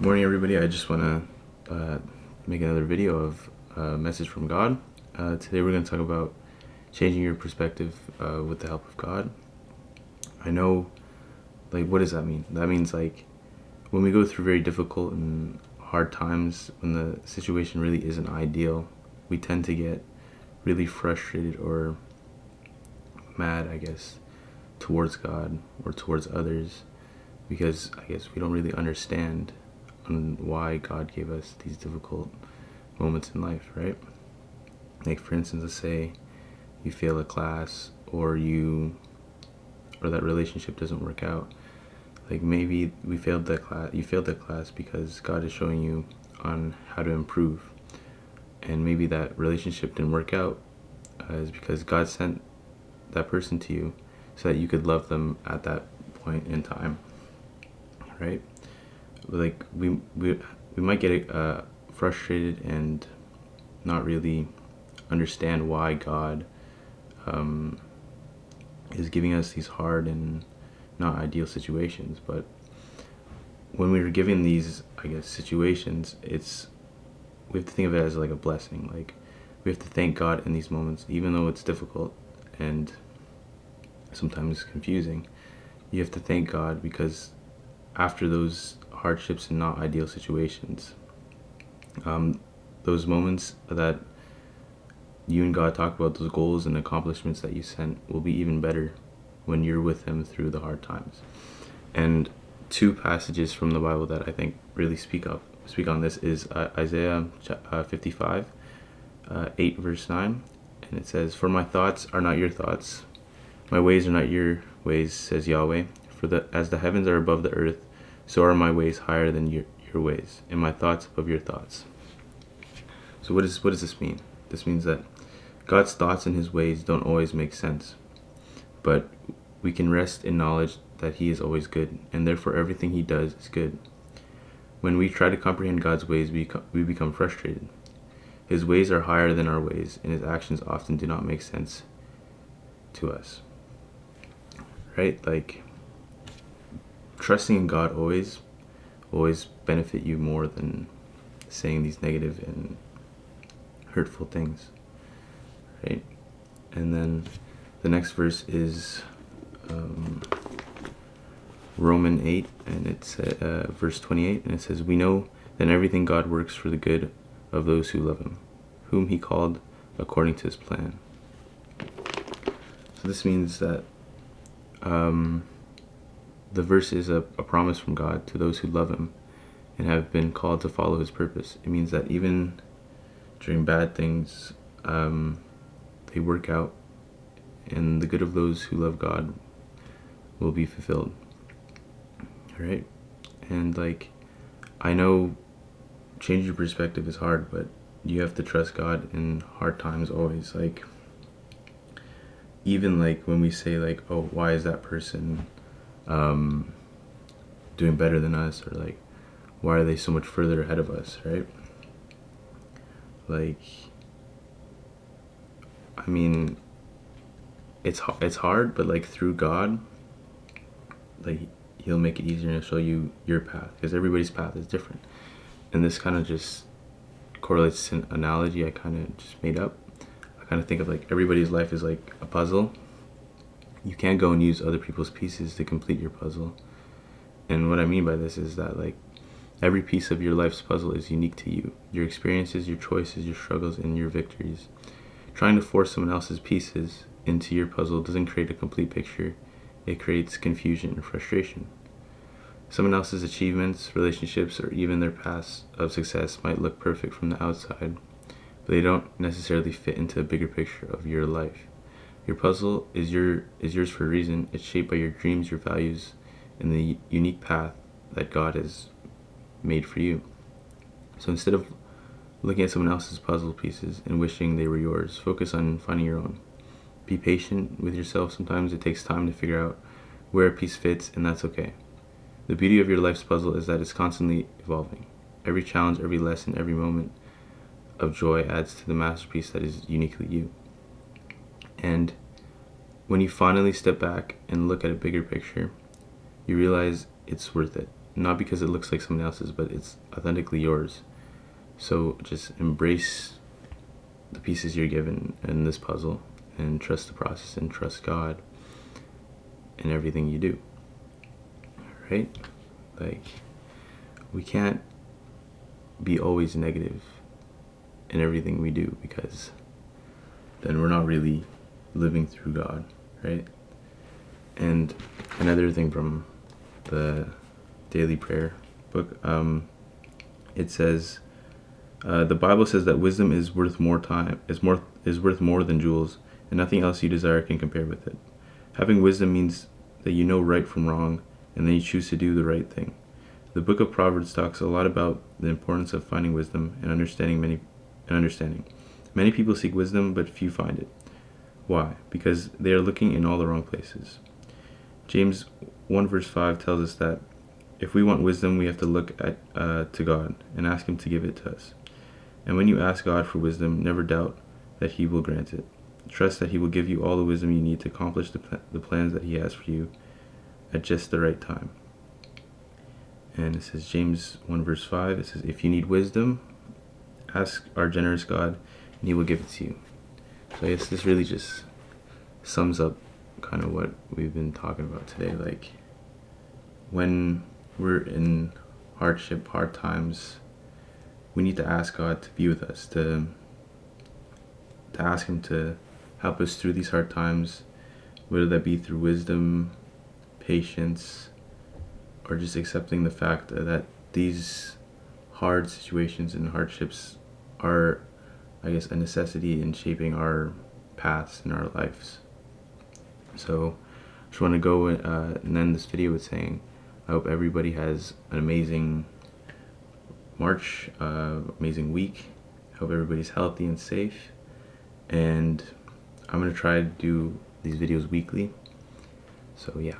Morning, everybody. I just want to make another video of a message from God. Today, we're going to talk about changing your perspective with the help of God. I know, what does that mean? That means, when we go through very difficult and hard times, when the situation really isn't ideal, we tend to get really frustrated or mad, I guess, towards God or towards others, because I guess we don't really understand on why God gave us these difficult moments in life, right? Like, for instance, let's say you fail a class, or that relationship doesn't work out. Like, maybe you failed that class because God is showing you on how to improve. And maybe that relationship didn't work out is because God sent that person to you so that you could love them at that point in time, right? Like, we might get frustrated and not really understand why God is giving us these hard and not ideal situations. But when we are given these, I guess, situations, we have to think of it as like a blessing. Like, we have to thank God in these moments, even though it's difficult and sometimes confusing. You have to thank God, because after those hardships and not ideal situations, those moments that you and God talk about, those goals and accomplishments that you sent, will be even better when you're with Him through the hard times. And two passages from the Bible that I think really speak on this is Isaiah 55, 8 verse 9, and it says, "For my thoughts are not your thoughts, my ways are not your ways, says Yahweh. For as the heavens are above the earth, so are my ways higher than your ways, and my thoughts above your thoughts." So what does this mean? This means that God's thoughts and His ways don't always make sense, but we can rest in knowledge that He is always good, and therefore everything He does is good. When we try to comprehend God's ways, we become frustrated. His ways are higher than our ways, and His actions often do not make sense to us. Right? Like, trusting in God always benefit you more than saying these negative and hurtful things. Right? And then the next verse is Romans 8, and it's verse 28, and it says, "We know that everything God works for the good of those who love Him, whom He called according to His plan." So this means that the verse is a promise from God to those who love Him and have been called to follow His purpose. It means that even during bad things, they work out, and the good of those who love God will be fulfilled. Right? And I know changing your perspective is hard, but you have to trust God in hard times always. Even when we say oh, why is that person doing better than us, or why are they so much further ahead of us, right? I mean, it's hard, but through God, He'll make it easier and show you your path, because everybody's path is different. And this kind of just correlates to an analogy I kind of just made up. I kind of think of everybody's life is like a puzzle. You can't go and use other people's pieces to complete your puzzle. And what I mean by this is that every piece of your life's puzzle is unique to you. Your experiences, your choices, your struggles, and your victories. Trying to force someone else's pieces into your puzzle doesn't create a complete picture. It creates confusion and frustration. Someone else's achievements, relationships, or even their paths of success might look perfect from the outside, but they don't necessarily fit into a bigger picture of your life. Your puzzle is yours for a reason. It's shaped by your dreams, your values, and the unique path that God has made for you. So instead of looking at someone else's puzzle pieces and wishing they were yours, focus on finding your own. Be patient with yourself. Sometimes it takes time to figure out where a piece fits, and that's okay. The beauty of your life's puzzle is that it's constantly evolving. Every challenge, every lesson, every moment of joy adds to the masterpiece that is uniquely you. And when you finally step back and look at a bigger picture, you realize it's worth it. not because it looks like someone else's, but it's authentically yours. So just embrace the pieces you're given in this puzzle and trust the process and trust God in everything you do. Right? Like, we can't be always negative in everything we do, because then we're not really living through God, right? And another thing from the daily prayer book, it says, the Bible says that wisdom is worth more than jewels, and nothing else you desire can compare with it. Having wisdom means that you know right from wrong, and then you choose to do the right thing. The book of Proverbs talks a lot about the importance of finding wisdom and understanding. Many people seek wisdom, but few find it. Why? Because they are looking in all the wrong places. James 1 verse 5 tells us that if we want wisdom, we have to look to God and ask Him to give it to us. And when you ask God for wisdom, never doubt that He will grant it. Trust that He will give you all the wisdom you need to accomplish the plans that He has for you at just the right time. And it says, James 1 verse 5, it says, if you need wisdom, ask our generous God, and He will give it to you. So I guess this really just sums up kind of what we've been talking about today. Like, when we're in hardship, hard times, we need to ask God to be with us, to ask Him to help us through these hard times, whether that be through wisdom, patience, or just accepting the fact that these hard situations and hardships are, I guess, a necessity in shaping our paths in our lives. So I just want to go and end this video with saying, I hope everybody has an amazing March, amazing week. I hope everybody's healthy and safe. And I'm going to try to do these videos weekly. So yeah.